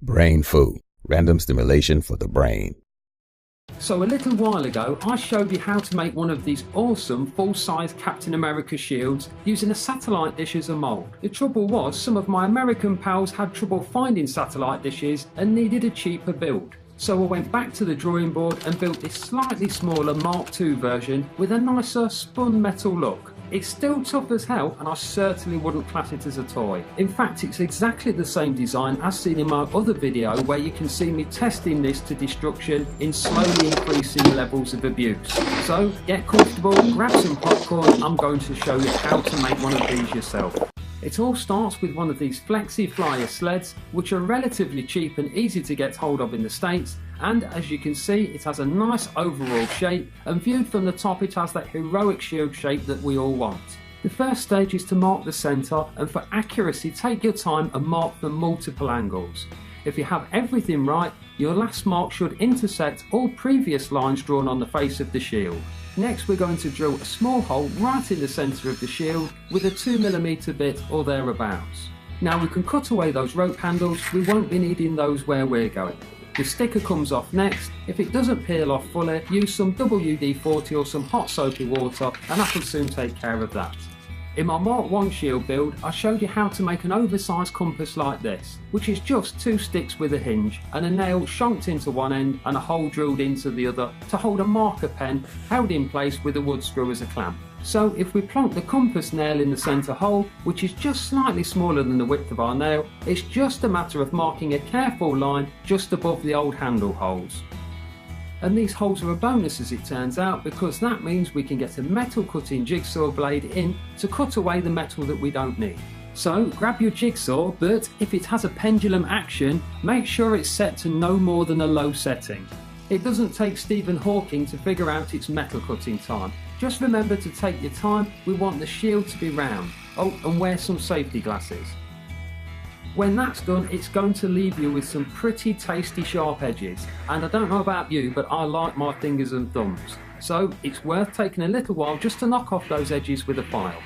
Brain food, random stimulation for the brain. So a little while ago I showed you how to make one of these awesome full-size Captain America shields using a satellite dish as a mould. The trouble was some of my American pals had trouble finding satellite dishes and needed a cheaper build. So I went back to the drawing board and built this slightly smaller Mark II version with a nicer spun metal look. It's still tough as hell and I certainly wouldn't class it as a toy. In fact, it's exactly the same design as seen in my other video where you can see me testing this to destruction in slowly increasing levels of abuse. So get comfortable, grab some popcorn, I'm going to show you how to make one of these yourself. It all starts with one of these flexi flyer sleds, which are relatively cheap and easy to get hold of in the States, and as you can see it has a nice overall shape, and viewed from the top it has that heroic shield shape that we all want. The first stage is to mark the centre, and for accuracy take your time and mark from multiple angles. If you have everything right, your last mark should intersect all previous lines drawn on the face of the shield. Next we're going to drill a small hole right in the centre of the shield with a 2mm bit or thereabouts. Now we can cut away those rope handles, we won't be needing those where we're going. The sticker comes off next. If it doesn't peel off fully, use some WD-40 or some hot soapy water and that will soon take care of that. In my Mark I shield build, I showed you how to make an oversized compass like this, which is just 2 sticks with a hinge and a nail shonked into one end and a hole drilled into the other to hold a marker pen held in place with a wood screw as a clamp. So if we plonk the compass nail in the centre hole, which is just slightly smaller than the width of our nail, it's just a matter of marking a careful line just above the old handle holes. And these holes are a bonus as it turns out, because that means we can get a metal cutting jigsaw blade in to cut away the metal that we don't need. So grab your jigsaw, but if it has a pendulum action, make sure it's set to no more than a low setting. It doesn't take Stephen Hawking to figure out its metal cutting time. Just remember to take your time, we want the shield to be round. Oh, and wear some safety glasses. When that's done, it's going to leave you with some pretty tasty sharp edges, and I don't know about you, but I like my fingers and thumbs, so it's worth taking a little while just to knock off those edges with a file.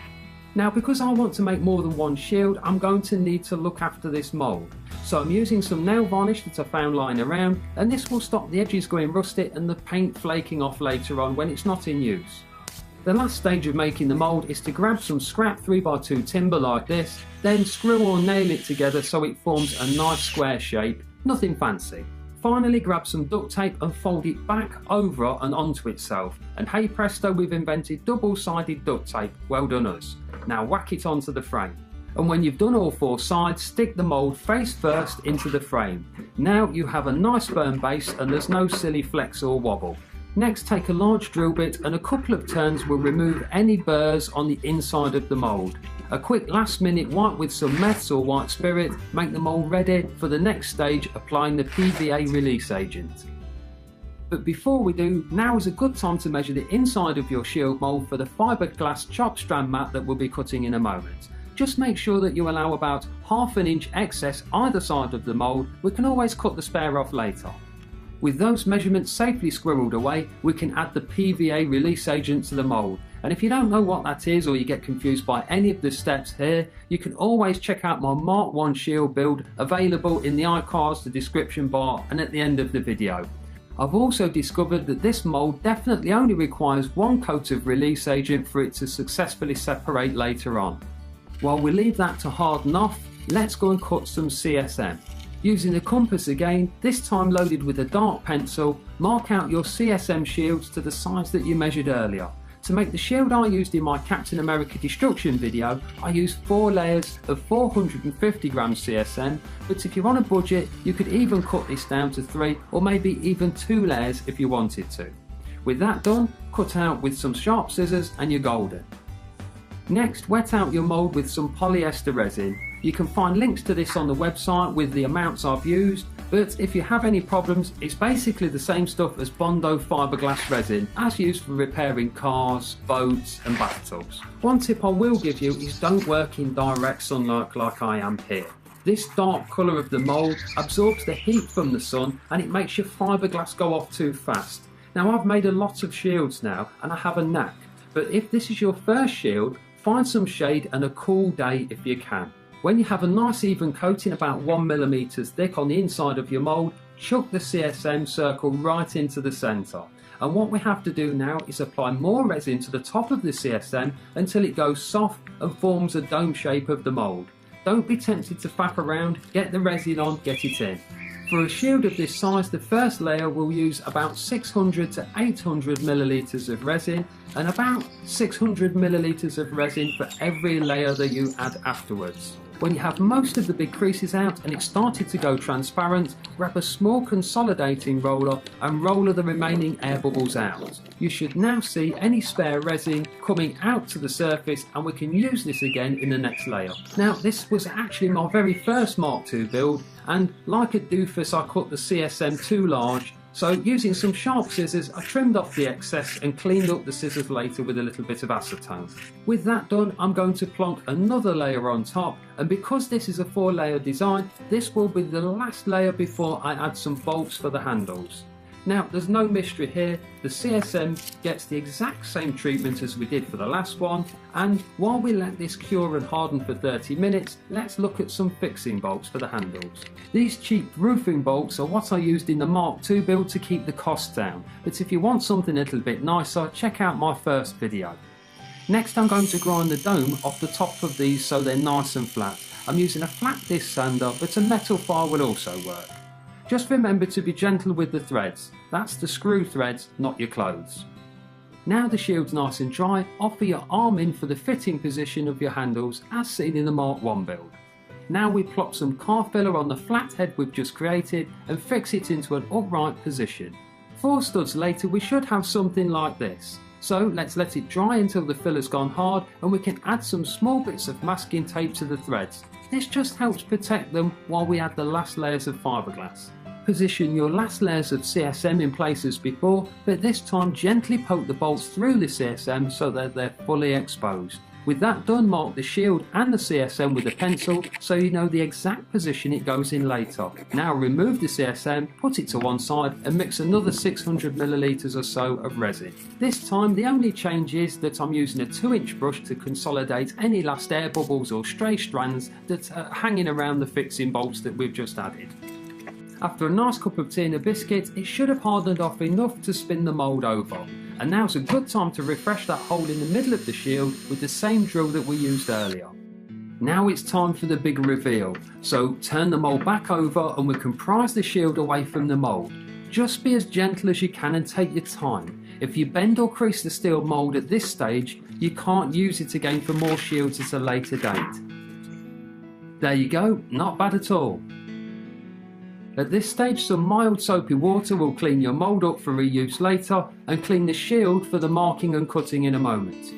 Now because I want to make more than one shield, I'm going to need to look after this mould, so I'm using some nail varnish that I found lying around, and this will stop the edges going rusty and the paint flaking off later on when it's not in use. The last stage of making the mould is to grab some scrap 3x2 timber like this, then screw or nail it together so it forms a nice square shape, nothing fancy. Finally grab some duct tape and fold it back over and onto itself, and hey presto, we've invented double-sided duct tape, well done us. Now whack it onto the frame. And when you've done all 4 sides, stick the mould face first into the frame. Now you have a nice firm base and there's no silly flex or wobble. Next take a large drill bit and a couple of turns will remove any burrs on the inside of the mould. A quick last minute wipe with some meths or white spirit, make the mould ready for the next stage, applying the PVA release agent. But before we do, now is a good time to measure the inside of your shield mould for the fiberglass chop strand mat that we'll be cutting in a moment. Just make sure that you allow about ½ inch excess either side of the mould, we can always cut the spare off later. With those measurements safely squirreled away, we can add the PVA release agent to the mould. And if you don't know what that is, or you get confused by any of the steps here, you can always check out my Mark I shield build available in the iCards, the description bar and at the end of the video. I've also discovered that this mould definitely only requires 1 coat of release agent for it to successfully separate later on. While we leave that to harden off, let's go and cut some CSM. Using the compass again, this time loaded with a dark pencil, mark out your CSM shields to the size that you measured earlier. To make the shield I used in my Captain America destruction video, I used 4 layers of 450 grams CSM, but if you're on a budget, you could even cut this down to 3 or maybe even 2 layers if you wanted to. With that done, cut out with some sharp scissors and you're golden. Next, wet out your mould with some polyester resin. You can find links to this on the website with the amounts I've used, but if you have any problems, it's basically the same stuff as Bondo fiberglass resin as used for repairing cars, boats and bathtubs. One tip I will give you is don't work in direct sunlight like I am here. This dark colour of the mould absorbs the heat from the sun and it makes your fiberglass go off too fast. Now I've made a lot of shields now and I have a knack, but if this is your first shield, find some shade and a cool day if you can. When you have a nice even coating about 1mm thick on the inside of your mould, chuck the CSM circle right into the centre. And what we have to do now is apply more resin to the top of the CSM until it goes soft and forms a dome shape of the mould. Don't be tempted to faff around, get the resin on, get it in. For a shield of this size, the first layer will use about 600 to 800 millilitres of resin and about 600 millilitres of resin for every layer that you add afterwards. When you have most of the big creases out and it's started to go transparent, grab a small consolidating roller and roller the remaining air bubbles out. You should now see any spare resin coming out to the surface, and we can use this again in the next layer. Now, this was actually my very first Mark II build, and like a doofus I cut the CSM too large, so using some sharp scissors I trimmed off the excess and cleaned up the scissors later with a little bit of acetone. With that done, I'm going to plonk another layer on top, and because this is a 4-layer design, this will be the last layer before I add some bolts for the handles. Now, there's no mystery here, the CSM gets the exact same treatment as we did for the last one, and while we let this cure and harden for 30 minutes, let's look at some fixing bolts for the handles. These cheap roofing bolts are what I used in the Mark II build to keep the costs down, but if you want something a little bit nicer, check out my first video. Next, I'm going to grind the dome off the top of these so they're nice and flat. I'm using a flat disc sander, but a metal file will also work. Just remember to be gentle with the threads. That's the screw threads, not your clothes. Now the shield's nice and dry, offer your arm in for the fitting position of your handles as seen in the Mark I build. Now we plop some car filler on the flat head we've just created and fix it into an upright position. 4 studs later we should have something like this. So let's let it dry until the filler's gone hard, and we can add some small bits of masking tape to the threads. This just helps protect them while we add the last layers of fiberglass. Position your last layers of CSM in place as before, but this time gently poke the bolts through the CSM so that they're fully exposed. With that done, mark the shield and the CSM with a pencil so you know the exact position it goes in later. Now remove the CSM, put it to one side and mix another 600 millilitres or so of resin. This time the only change is that I'm using a 2-inch brush to consolidate any last air bubbles or stray strands that are hanging around the fixing bolts that we've just added. After a nice cup of tea and a biscuit, it should have hardened off enough to spin the mould over. And now's a good time to refresh that hole in the middle of the shield with the same drill that we used earlier. Now it's time for the big reveal, so turn the mould back over and we can prise the shield away from the mould. Just be as gentle as you can and take your time. If you bend or crease the steel mould at this stage, you can't use it again for more shields at a later date. There you go, not bad at all. At this stage, some mild soapy water will clean your mould up for reuse later and clean the shield for the marking and cutting in a moment.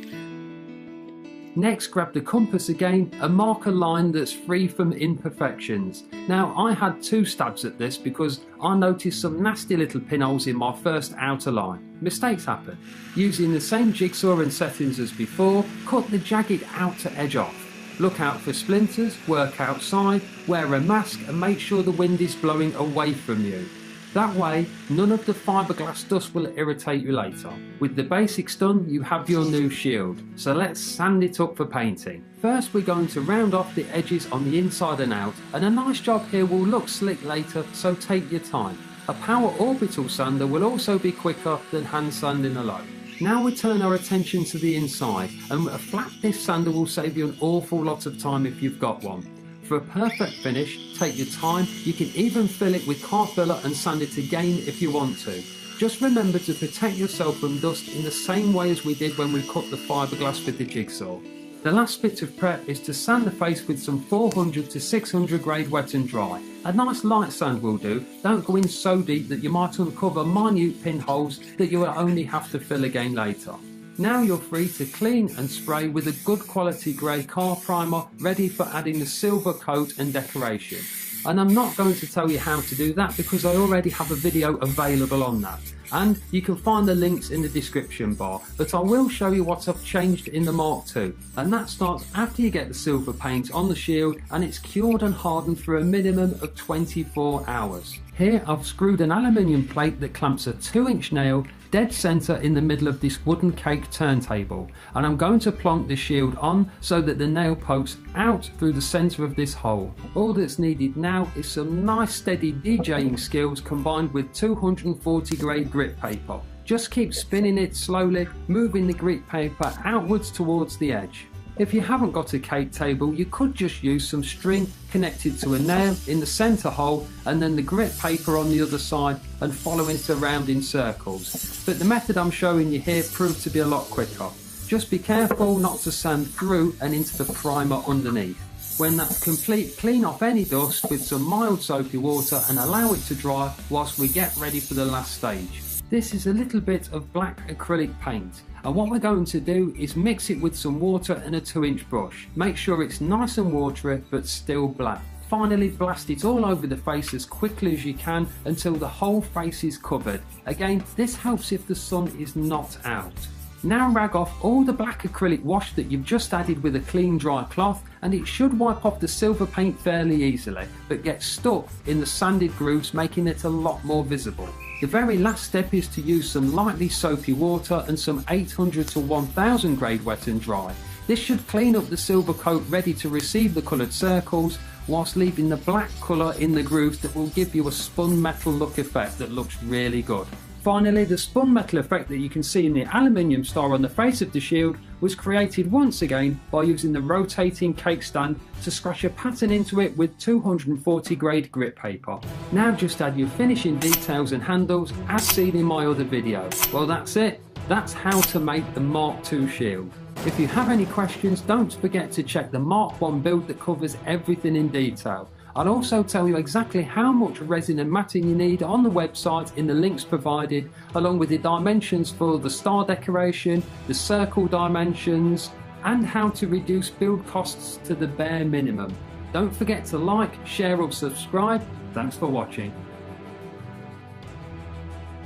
Next, grab the compass again and mark a line that's free from imperfections. Now, I had 2 stabs at this because I noticed some nasty little pinholes in my first outer line. Mistakes happen. Using the same jigsaw and settings as before, cut the jagged outer edge off. Look out for splinters, work outside, wear a mask and make sure the wind is blowing away from you. That way, none of the fiberglass dust will irritate you later. With the basics done, you have your new shield. So let's sand it up for painting. First, we're going to round off the edges on the inside and out, and a nice job here will look slick later, so take your time. A power orbital sander will also be quicker than hand sanding alone. Now we turn our attention to the inside, and a flat disc sander will save you an awful lot of time if you've got one. For a perfect finish, take your time. You can even fill it with car filler and sand it again if you want to. Just remember to protect yourself from dust in the same way as we did when we cut the fiberglass with the jigsaw. The last bit of prep is to sand the face with some 400 to 600 grade wet and dry. A nice light sand will do. Don't go in so deep that you might uncover minute pinholes that you will only have to fill again later. Now you're free to clean and spray with a good quality grey car primer ready for adding the silver coat and decoration. And I'm not going to tell you how to do that because I already have a video available on that. And you can find the links in the description bar, but I will show you what I've changed in the Mark II. And that starts after you get the silver paint on the shield and it's cured and hardened for a minimum of 24 hours. Here I've screwed an aluminium plate that clamps a 2-inch nail dead centre in the middle of this wooden cake turntable, and I'm going to plonk the shield on so that the nail pokes out through the centre of this hole. All that's needed now is some nice steady DJing skills combined with 240 grade grit paper. Just keep spinning it slowly, moving the grit paper outwards towards the edge. If you haven't got a cake table, you could just use some string connected to a nail in the centre hole and then the grit paper on the other side and following it around in circles. But the method I'm showing you here proved to be a lot quicker. Just be careful not to sand through and into the primer underneath. When that's complete, clean off any dust with some mild soapy water and allow it to dry whilst we get ready for the last stage. This is a little bit of black acrylic paint, and what we're going to do is mix it with some water and a 2-inch brush. Make sure it's nice and watery but still black. Finally, blast it all over the face as quickly as you can until the whole face is covered. Again, this helps if the sun is not out. Now rag off all the black acrylic wash that you've just added with a clean dry cloth, and it should wipe off the silver paint fairly easily, but gets stuck in the sanded grooves, making it a lot more visible. The very last step is to use some lightly soapy water and some 800 to 1000 grade wet and dry. This should clean up the silver coat ready to receive the coloured circles, whilst leaving the black colour in the grooves that will give you a spun metal look effect that looks really good. Finally, the spun metal effect that you can see in the aluminium star on the face of the shield was created once again by using the rotating cake stand to scratch a pattern into it with 240 grade grit paper. Now just add your finishing details and handles as seen in my other video. Well, that's it. That's how to make the Mark II shield. If you have any questions, don't forget to check the Mark I build that covers everything in detail. I'll also tell you exactly how much resin and matting you need on the website in the links provided, along with the dimensions for the star decoration, the circle dimensions, and how to reduce build costs to the bare minimum. Don't forget to like, share or subscribe. Thanks for watching.